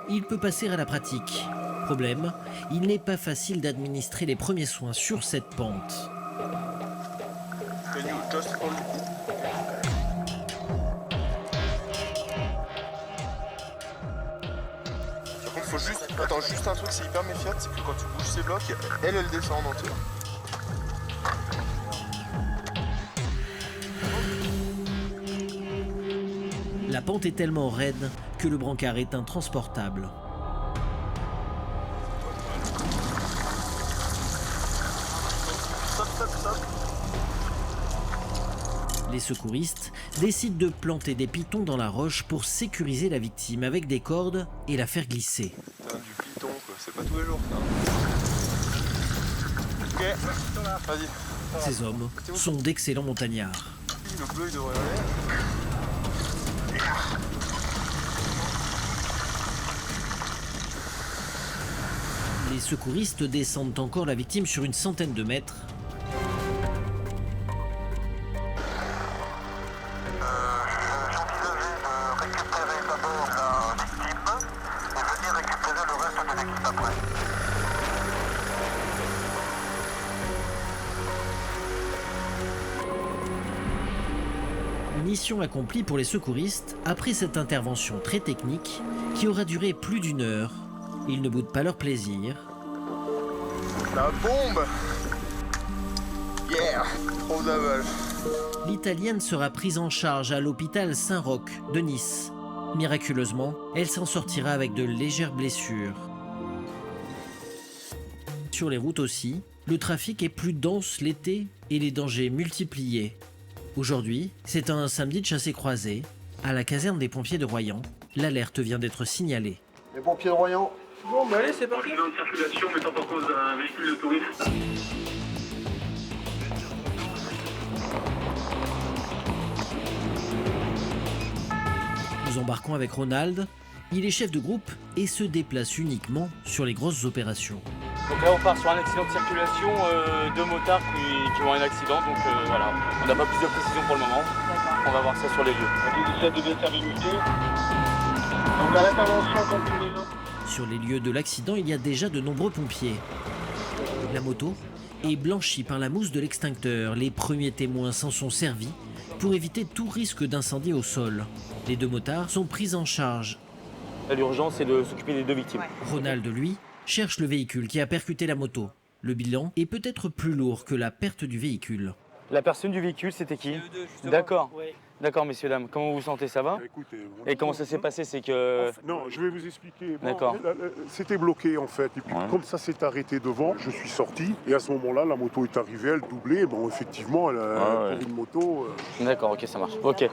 il peut passer à la pratique. Problème, il n'est pas facile d'administrer les premiers soins sur cette pente. Par contre, faut juste... Attends, juste un truc, c'est hyper méfiable, c'est que quand tu bouges ces blocs, elle descend en entier. La pente est tellement raide que le brancard est intransportable. Les secouristes décident de planter des pitons dans la roche pour sécuriser la victime avec des cordes et la faire glisser. Putain, du piton, quoi, c'est pas tous les jours, ça. Ok, vas-y. Ces hommes sont d'excellents montagnards. Le bleu, il devrait aller. Les secouristes descendent encore la victime sur une centaine de mètres. Mission accomplie pour les secouristes après cette intervention très technique qui aura duré plus d'1 heure. Ils ne boudent pas leur plaisir. La bombe! Yeah! Trop d'aval. L'Italienne sera prise en charge à l'hôpital Saint-Roch de Nice. Miraculeusement, elle s'en sortira avec de légères blessures. Sur les routes aussi, le trafic est plus dense l'été et les dangers multipliés. Aujourd'hui, c'est un samedi de chassé-croisé. À la caserne des pompiers de Royan, l'alerte vient d'être signalée. Les pompiers de Royan. Bon, bah allez, c'est parti. Accident de circulation mettant en cause un véhicule de tourisme. Nous embarquons avec Ronald. Il est chef de groupe et se déplace uniquement sur les grosses opérations. Donc là on part sur un accident de circulation, 2 motards qui ont un accident, donc voilà, on n'a pas plus de précision pour le moment. On va voir ça sur les lieux. 17 de déstabilité. Donc à l'intervention continue. Sur les lieux de l'accident, il y a déjà de nombreux pompiers. La moto est blanchie par la mousse de l'extincteur. Les premiers témoins s'en sont servis pour éviter tout risque d'incendie au sol. Les 2 motards sont pris en charge. L'urgence, c'est de s'occuper des 2 victimes. Ronald, lui, cherche le véhicule qui a percuté la moto. Le bilan est peut-être plus lourd que la perte du véhicule. La personne du véhicule, c'était qui? D'accord. Oui. D'accord, messieurs, dames. Comment vous vous sentez? Ça va? Écoutez, et comment ça s'est passé? C'est que... Non, je vais vous expliquer. D'accord. C'était bloqué, en fait. Et puis, comme ça s'est arrêté devant, je suis sorti. Et à ce moment-là, la moto est arrivée, elle doublait. Bon, effectivement, elle a une moto... D'accord, ok, ça marche. Ok.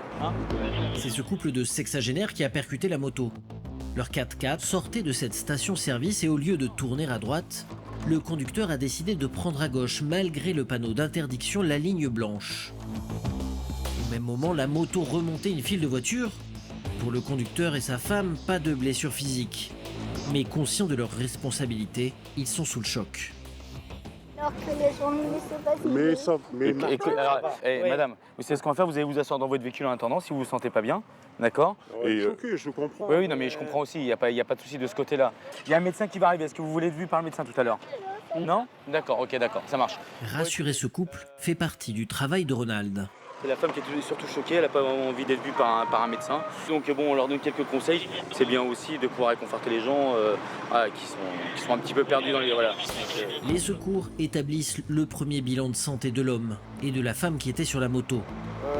C'est ce couple de sexagénaires qui a percuté la moto. Leur 4x4 sortait de cette station-service et au lieu de tourner à droite, le conducteur a décidé de prendre à gauche malgré le panneau d'interdiction, la ligne blanche. Au même moment, la moto remontait une file de voitures. Pour le conducteur et sa femme, pas de blessures physiques. Mais conscients de leur responsabilité, ils sont sous le choc. Alors que les journalistes se passent. Mais ça... Mais... Madame, vous savez ce qu'on va faire? Vous allez vous asseoir dans votre véhicule en attendant si vous vous sentez pas bien. D'accord? Ok, je comprends. Oui, non, mais je comprends aussi, il n'y a pas de souci de ce côté-là. Il y a un médecin qui va arriver, est-ce que vous voulez être vu par le médecin tout à l'heure? Non? D'accord, ok, d'accord, ça marche. Rassurer ce couple fait partie du travail de Ronald. C'est la femme qui est surtout choquée, elle n'a pas vraiment envie d'être vue par un médecin. Donc bon, on leur donne quelques conseils. C'est bien aussi de pouvoir réconforter les gens qui sont un petit peu perdus dans les... Voilà. Les secours établissent le premier bilan de santé de l'homme et de la femme qui était sur la moto.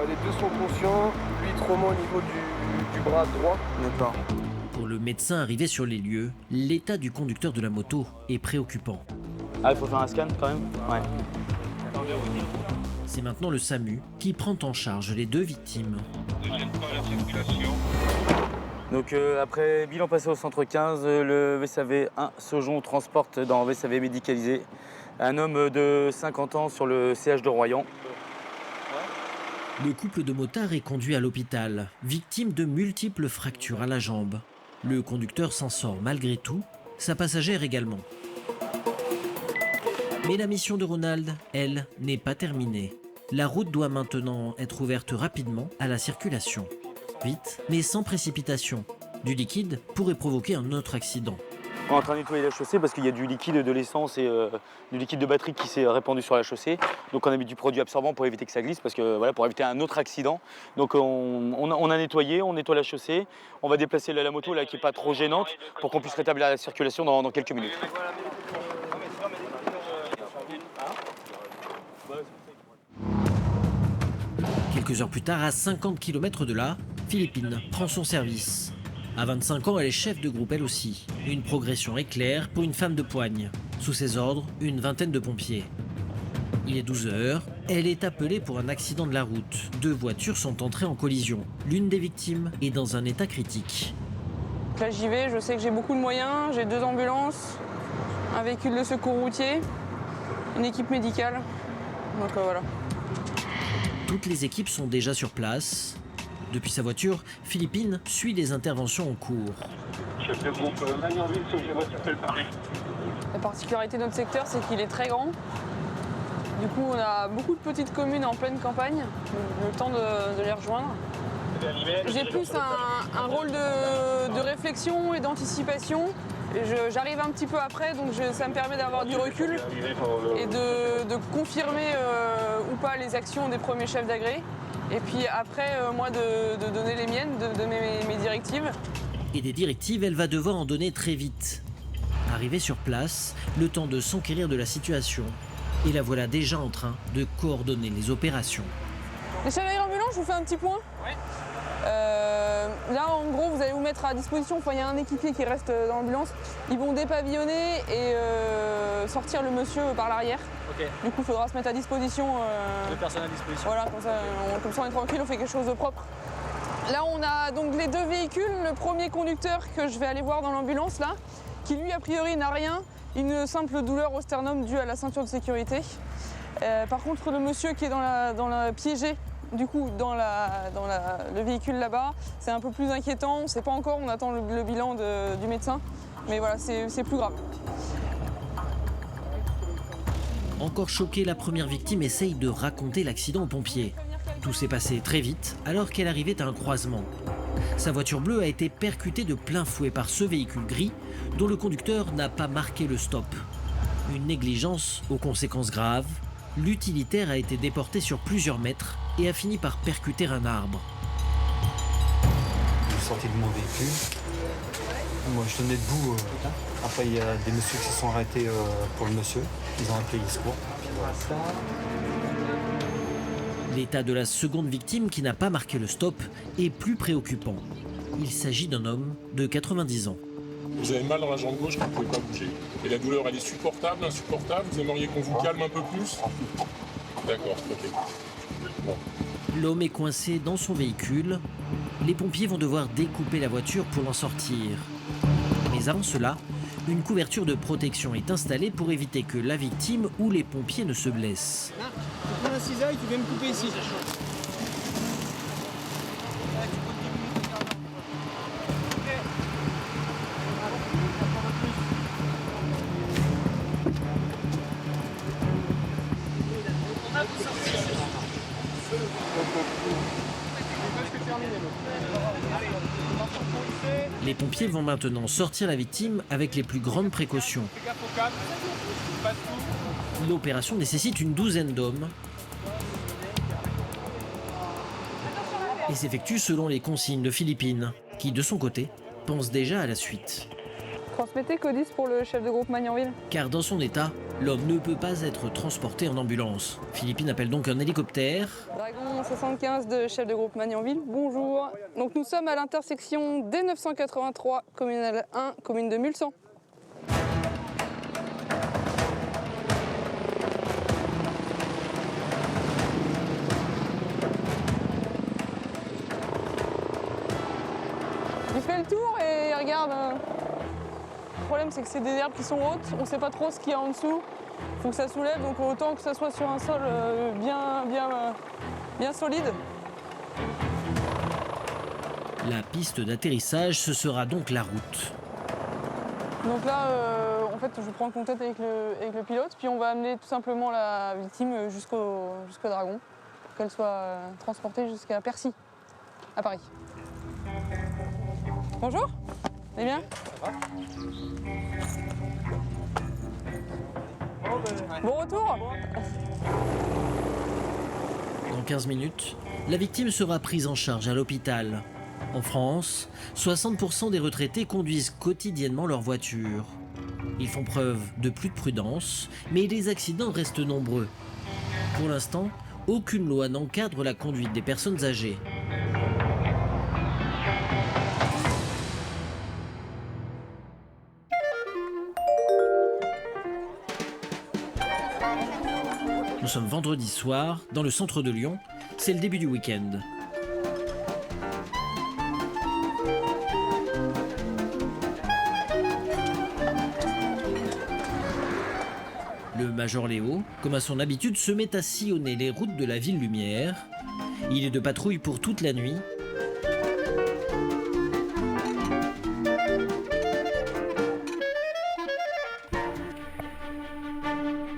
Les 2 sont conscients, lui trauma au niveau du bras droit. D'accord. Pour le médecin arrivé sur les lieux, l'état du conducteur de la moto est préoccupant. Ah, il faut faire un scan quand même? Ouais. C'est maintenant le SAMU qui prend en charge les 2 victimes. Donc après bilan passé au centre 15, le VSAV 1 Saujon transporte dans VSAV médicalisé un homme de 50 ans sur le CH de Royan. Le couple de motards est conduit à l'hôpital, victime de multiples fractures à la jambe. Le conducteur s'en sort malgré tout, sa passagère également. Mais la mission de Ronald, elle, n'est pas terminée. La route doit maintenant être ouverte rapidement à la circulation. Vite, mais sans précipitation. Du liquide pourrait provoquer un autre accident. On est en train de nettoyer la chaussée parce qu'il y a du liquide de l'essence et du liquide de batterie qui s'est répandu sur la chaussée. Donc on a mis du produit absorbant pour éviter que ça glisse, parce que voilà, pour éviter un autre accident. Donc on a nettoyé, on nettoie la chaussée. On va déplacer la moto là qui n'est pas trop gênante pour qu'on puisse rétablir la circulation dans quelques minutes. Quelques heures plus tard, à 50 km de là, Philippine prend son service. À 25 ans, elle est chef de groupe elle aussi. Une progression éclair pour une femme de poigne. Sous ses ordres, une vingtaine de pompiers. Il est 12 heures, elle est appelée pour un accident de la route. 2 voitures sont entrées en collision. L'une des victimes est dans un état critique. Là j'y vais, je sais que j'ai beaucoup de moyens, j'ai 2 ambulances, un véhicule de secours routier, une équipe médicale. Donc voilà. Toutes les équipes sont déjà sur place. Depuis sa voiture, Philippine suit les interventions en cours. Chef de groupe Magnanville, Paris. La particularité de notre secteur, c'est qu'il est très grand. Du coup, on a beaucoup de petites communes en pleine campagne, le temps de les rejoindre. J'ai plus un rôle de réflexion et d'anticipation. J'arrive un petit peu après, donc ça me permet d'avoir du recul et de confirmer ou pas les actions des premiers chefs d'agré. Et puis après, moi, de donner les miennes, de donner mes directives. Et des directives, elle va devoir en donner très vite. Arrivée sur place, le temps de s'enquérir de la situation. Et la voilà déjà en train de coordonner les opérations. Les chefs d'ambulance, je vous fais un petit point. Oui. Là, en gros, vous allez vous mettre à disposition. Enfin, il y a un équipier qui reste dans l'ambulance. Ils vont dépavillonner et sortir le monsieur par l'arrière. Okay. Du coup, il faudra se mettre à disposition. Deux personnes à disposition. Voilà, comme ça on est tranquille, on fait quelque chose de propre. Là, on a donc les 2 véhicules. Le premier conducteur que je vais aller voir dans l'ambulance, là, qui lui, a priori, n'a rien. Une simple douleur au sternum due à la ceinture de sécurité. Par contre, le monsieur qui est dans la piégé, du coup, dans le véhicule là-bas, c'est un peu plus inquiétant. On ne sait pas encore, on attend le bilan du médecin. Mais voilà, c'est plus grave. Encore choquée, la première victime essaye de raconter l'accident aux pompiers. Tout s'est passé très vite alors qu'elle arrivait à un croisement. Sa voiture bleue a été percutée de plein fouet par ce véhicule gris dont le conducteur n'a pas marqué le stop. Une négligence aux conséquences graves. L'utilitaire a été déporté sur plusieurs mètres et a fini par percuter un arbre. Je suis sorti de mon véhicule. Moi, je tenais debout. Après, il y a des messieurs qui se sont arrêtés pour le monsieur. Ils ont appelé les secours. L'état de la seconde victime, qui n'a pas marqué le stop, est plus préoccupant. Il s'agit d'un homme de 90 ans. Vous avez mal dans la jambe gauche, vous ne pouvez pas bouger. Et la douleur, elle est supportable, insupportable? Vous aimeriez qu'on vous calme un peu plus? D'accord, ok. Bon. L'homme est coincé dans son véhicule. Les pompiers vont devoir découper la voiture pour l'en sortir. Mais avant cela, une couverture de protection est installée pour éviter que la victime ou les pompiers ne se blessent. Là, tu prends un cisaille, tu viens me couper ici. Les pompiers vont maintenant sortir la victime avec les plus grandes précautions. L'opération nécessite une douzaine d'hommes et s'effectue selon les consignes de Philippine, qui de son côté pense déjà à la suite. Transmettez Codis pour le chef de groupe Magnanville. Car dans son état, l'homme ne peut pas être transporté en ambulance. Philippine appelle donc un hélicoptère. Dragon 75 de chef de groupe Magnanville, bonjour. Donc nous sommes à l'intersection D983, communale 1, commune de Mulsan. Il fait le tour et regarde. Le problème, c'est que c'est des herbes qui sont hautes, on ne sait pas trop ce qu'il y a en dessous. faut que ça soulève, donc autant que ça soit sur un sol bien solide. La piste d'atterrissage, ce sera donc la route. Donc là, en fait, je prends contact avec le pilote, puis on va amener tout simplement la victime jusqu'au Dragon, pour qu'elle soit transportée jusqu'à Percy, à Paris. Bonjour, vous allez bien? Ça va? Bon retour. Dans 15 minutes, la victime sera prise en charge à l'hôpital. En France, 60% des retraités conduisent quotidiennement leur voiture. Ils font preuve de plus de prudence, mais les accidents restent nombreux. Pour l'instant, aucune loi n'encadre la conduite des personnes âgées. Nous sommes vendredi soir, dans le centre de Lyon. C'est le début du week-end. Le Major Léo, comme à son habitude, se met à sillonner les routes de la ville lumière. Il est de patrouille pour toute la nuit.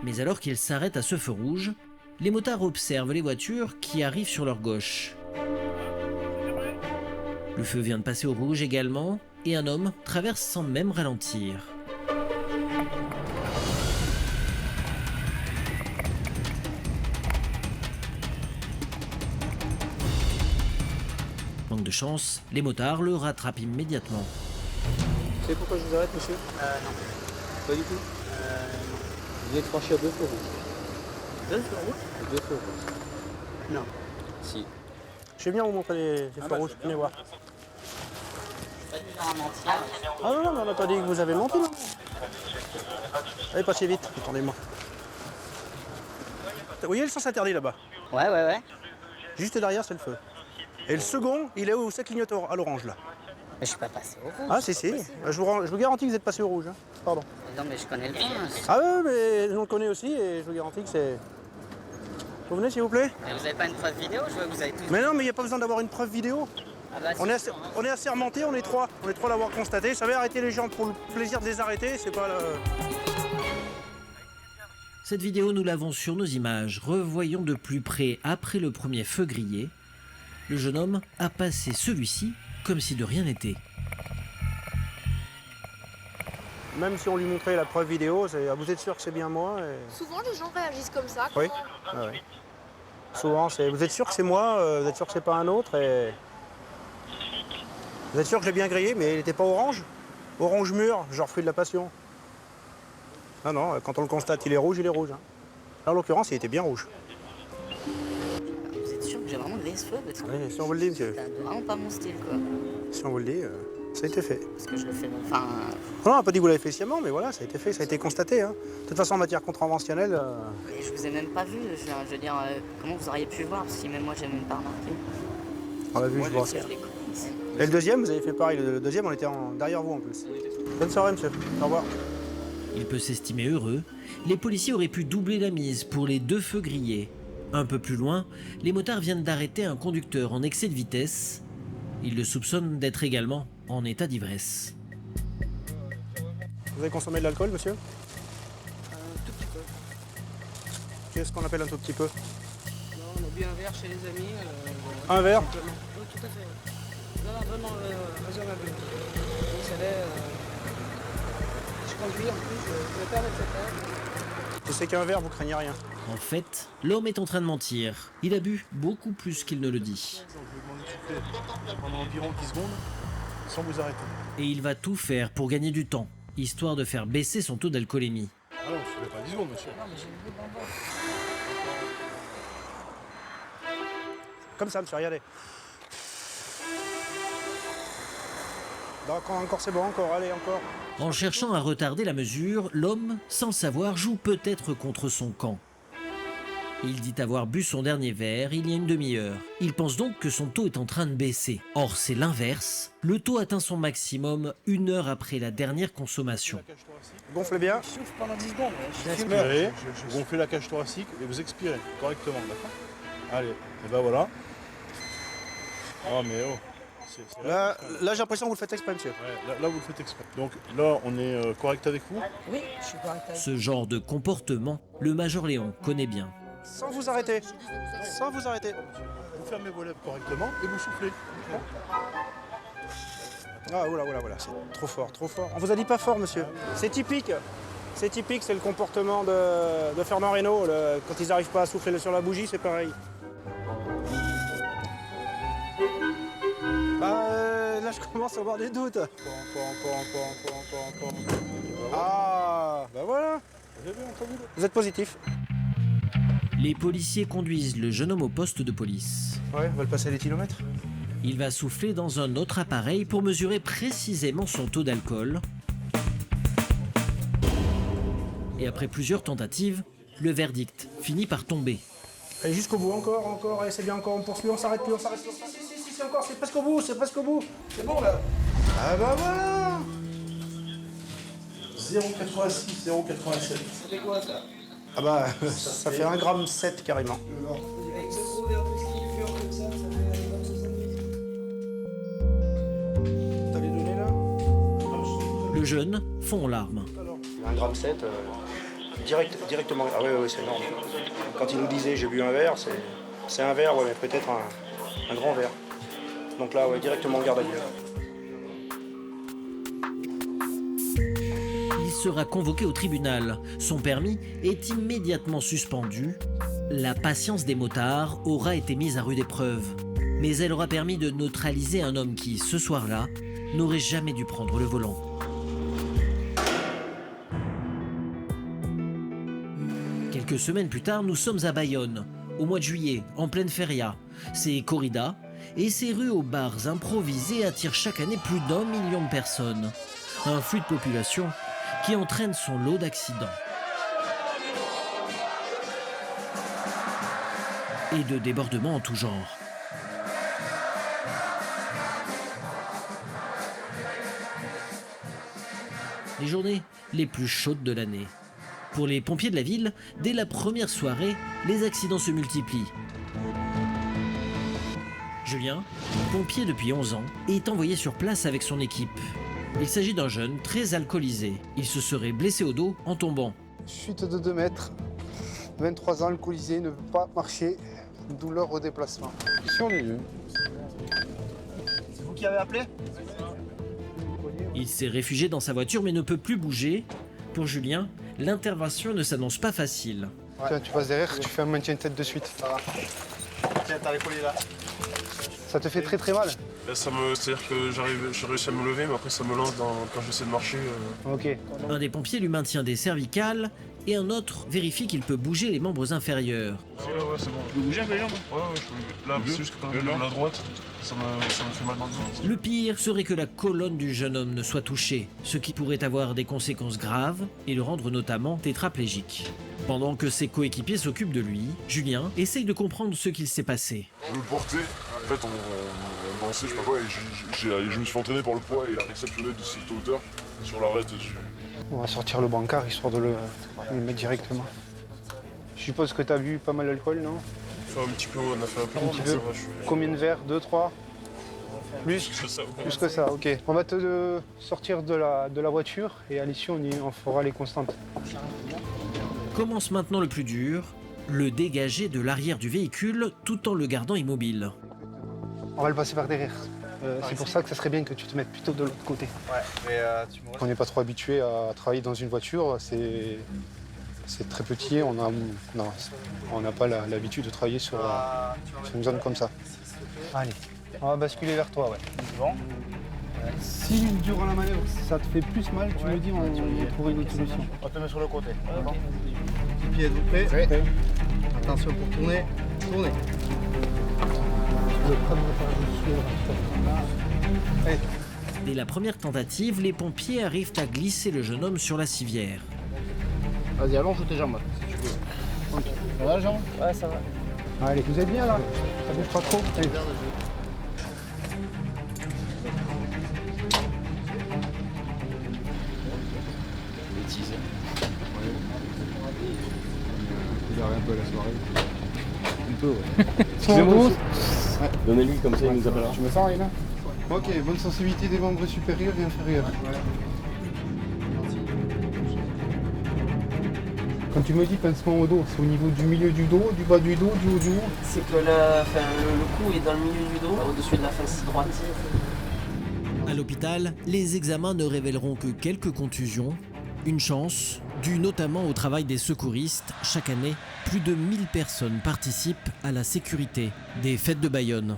Mais alors qu'il s'arrête à ce feu rouge, les motards observent les voitures qui arrivent sur leur gauche. Le feu vient de passer au rouge également, et un homme traverse sans même ralentir. Manque de chance, les motards le rattrapent immédiatement. Vous savez pourquoi je vous arrête, monsieur? Non. Pas du tout? Vous venez de franchir 2 feux rouges. 2 feux rouges? 2 feux rouges. Non. Si. Je vais venir vous montrer les feux rouges, venez voir. Ah non, mais on n'a pas dit que vous avez menti, non? Allez, passez vite, attendez-moi. Vous voyez le sens interdit là-bas? Ouais. Juste derrière, c'est le feu. Et le second, il est où ça clignote à l'orange, là. Mais je suis pas passé au rouge. Ah, si. Je vous garantis que vous êtes passé au rouge. Hein. Pardon. Non, mais je connais le vin. Ah ouais, mais nous on le connaît aussi et je vous garantis que c'est... Vous venez, s'il vous plaît? Mais vous n'avez pas une preuve vidéo? Je vois que vous avez tout... Mais non, mais il n'y a pas besoin d'avoir une preuve vidéo. Ah bah, on est assermentés, on est trois. On est trois à l'avoir constaté. Vous savez, arrêter les gens pour le plaisir de les arrêter, c'est pas le... Cette vidéo, nous l'avons sur nos images. Revoyons de plus près après le premier feu grillé. Le jeune homme a passé celui-ci comme si de rien n'était. Même si on lui montrait la preuve vidéo, vous êtes sûr que c'est bien moi et... Souvent, les gens réagissent comme ça. Oui. Ah ouais. Souvent, vous êtes sûr que c'est moi, vous êtes sûr que c'est pas un autre et... Vous êtes sûr que je l'ai bien grillé, mais il n'était pas orange? Orange mûr, genre fruit de la passion. Non, quand on le constate, il est rouge, il est rouge. Hein. Là, en l'occurrence, il était bien rouge. Vous êtes sûr que j'ai vraiment grillé ce feu? Oui, si on vous le dit, monsieur. C'est vraiment pas mon style, quoi. Si on vous le dit, ça a été fait. Parce que je le fais... Enfin... Non, on n'a pas dit que vous l'avez fait sciemment, mais voilà, ça a été fait, ça a été constaté. Hein. De toute façon, en matière contraventionnelle... Et je vous ai même pas vu, je veux dire, comment vous auriez pu voir? Parce que même moi, j'ai même pas remarqué. On l'a vu, je vois. Et le deuxième, vous avez fait pareil. Le deuxième, on était derrière vous en plus. Bonne soirée, monsieur. Au revoir. Il peut s'estimer heureux. Les policiers auraient pu doubler la mise pour les 2 feux grillés. Un peu plus loin, les motards viennent d'arrêter un conducteur en excès de vitesse. Ils le soupçonnent d'être également en état d'ivresse. Vous avez consommé de l'alcool, monsieur? Un tout petit peu. Qu'est-ce qu'on appelle un tout petit peu? Non, on a bu un verre chez les amis. Un verre? Oui, tout à fait. Non, vraiment raisonnable. Vous savez, je conduis en plus, je vais pas avec cette heure. Je sais qu'un verre, vous craignez rien. En fait, l'homme est en train de mentir. Il a bu beaucoup plus qu'il ne le dit. Je vais demander de souffler pendant environ 10 secondes, sans vous arrêter. Et il va tout faire pour gagner du temps, histoire de faire baisser son taux d'alcoolémie. Ah non, je ne pas 10 secondes, monsieur. Non, mais j'ai le goût d'en boire. Comme ça, monsieur, regardez. Encore, c'est bon, encore, allez, encore. En cherchant à retarder la mesure, l'homme, sans le savoir, joue peut-être contre son camp. Il dit avoir bu son dernier verre il y a une demi-heure. Il pense donc que son taux est en train de baisser. Or, c'est l'inverse. Le taux atteint son maximum 1 heure après la dernière consommation. Gonflez bien. Souffle pendant 10 secondes. Expirez, vous gonflez la cage thoracique et vous expirez correctement, d'accord? Allez, et ben voilà. Oh mais oh. Là j'ai l'impression que vous le faites exprès, monsieur. Ouais, là vous le faites exprès. Donc là, on est correct avec vous? Oui, je suis correct avec vous. Ce genre de comportement, le Major Léon connaît bien. Sans vous arrêter. Sans vous arrêter. Vous fermez vos lèvres correctement et vous soufflez. Ah oula, c'est trop fort, trop fort. On vous a dit pas fort, monsieur. C'est typique. C'est typique, c'est le comportement de Fernand Reynaud. Quand ils n'arrivent pas à souffler sur la bougie, c'est pareil. Là, je commence à avoir des doutes. Ah, bah voilà. Vous êtes positif. Les policiers conduisent le jeune homme au poste de police. Ouais, on va le passer à l'éthylomètre. Il va souffler dans un autre appareil pour mesurer précisément son taux d'alcool. Et après plusieurs tentatives, le verdict finit par tomber. Allez, jusqu'au bout, encore, allez, c'est bien, encore, on poursuit, on s'arrête plus. Si, c'est encore, c'est presque au bout. C'est bon, là. Ah bah voilà. 0,86, 0,87. C'était quoi, ça? Ah bah, ça fait 1,7 g carrément. T'as les données, là? Le jeune fond en larmes. 1,7 g, directement. Ah ouais, c'est énorme. Quand il nous disait j'ai bu un verre, c'est un verre, ouais, mais peut-être un grand verre. Donc là, ouais, directement garde à vue. Il sera convoqué au tribunal. Son permis est immédiatement suspendu. La patience des motards aura été mise à rude épreuve. Mais elle aura permis de neutraliser un homme qui, ce soir-là, n'aurait jamais dû prendre le volant. Quelques semaines plus tard, nous sommes à Bayonne, au mois de juillet, en pleine feria. C'est corrida, et ces rues aux bars improvisés attirent chaque année plus d'1 million de personnes. Un flux de population qui entraîne son lot d'accidents. Et de débordements en tout genre. Les journées les plus chaudes de l'année. Pour les pompiers de la ville, dès la première soirée, les accidents se multiplient. Julien, pompier depuis 11 ans, est envoyé sur place avec son équipe. Il s'agit d'un jeune très alcoolisé. Il se serait blessé au dos en tombant. Chute de 2 mètres, 23 ans, alcoolisé, ne peut pas marcher, douleur au déplacement. Sur les lieux. C'est vous qui avez appelé? Il s'est réfugié dans sa voiture mais ne peut plus bouger. Pour Julien, l'intervention ne s'annonce pas facile. Ouais. Tiens, tu passes derrière, tu fais un maintien de tête de suite. Ça va. Tiens, t'as l'épaulé là. Ça te fait très très mal? Là, c'est-à-dire que j'ai réussi à me lever, mais après ça me lance quand j'essaie de marcher. Ok. Un des pompiers lui maintient des cervicales et un autre vérifie qu'il peut bouger les membres inférieurs. Ouais, c'est bon. Tu peux bouger un peu les jambes? Ouais, je peux. Là, c'est juste que quand je lève la droite, ça me fait mal dans le dos. Le pire serait que la colonne du jeune homme ne soit touchée, ce qui pourrait avoir des conséquences graves et le rendre notamment tétraplégique. Pendant que ses coéquipiers s'occupent de lui, Julien essaye de comprendre ce qu'il s'est passé. Je me portais, en fait, on dansait, je sais pas quoi, et je me suis entraîné par le poids et il a réceptionné de cette hauteur sur la reste dessus. On va sortir le brancard histoire de le mettre directement. Je suppose que tu as bu pas mal d'alcool, non? Un petit peu, on a fait un peu. Un petit peu. Combien de verres? 2, 3? Plus que ça, ok. On va te sortir de la voiture et à l'issue on fera les constantes. Commence maintenant le plus dur, le dégager de l'arrière du véhicule tout en le gardant immobile. On va le passer par derrière. C'est pour ça que ça serait bien que tu te mettes plutôt de l'autre côté. Ouais, mais on n'est pas trop habitué à travailler dans une voiture, c'est très petit, on n'a pas l'habitude de travailler sur une zone comme ça. Allez, on va basculer vers toi, ouais. C'est bon. Si durant la manœuvre ça te fait plus mal, tu me dis, on va trouver une autre solution. On te met sur le côté. Les pieds, êtes-vous prêts? Prêt. Attention pour tourner, tournez. Dès la première tentative, les pompiers arrivent à glisser le jeune homme sur la civière. Vas-y, allonge tes jambes, si tu veux. Okay. Ça va, Jean? Ouais, ça va. Allez, vous êtes bien là? Ça bouge pas trop? Allez. Bêtise. Il a un peu la soirée. Un peu, ouais. Excusez-moi. Ouais. Donnez-lui comme ça, il nous appellera. Tu me sens, Réna? Ok, bonne sensibilité des membres supérieurs et inférieurs. Quand tu me dis pincement au dos, c'est au niveau du milieu du dos, du bas du dos, du haut du haut? C'est que le cou est dans le milieu du dos, au-dessus de la face droite. À l'hôpital, les examens ne révéleront que quelques contusions. Une chance, due notamment au travail des secouristes. Chaque année, plus de 1000 personnes participent à la sécurité des fêtes de Bayonne.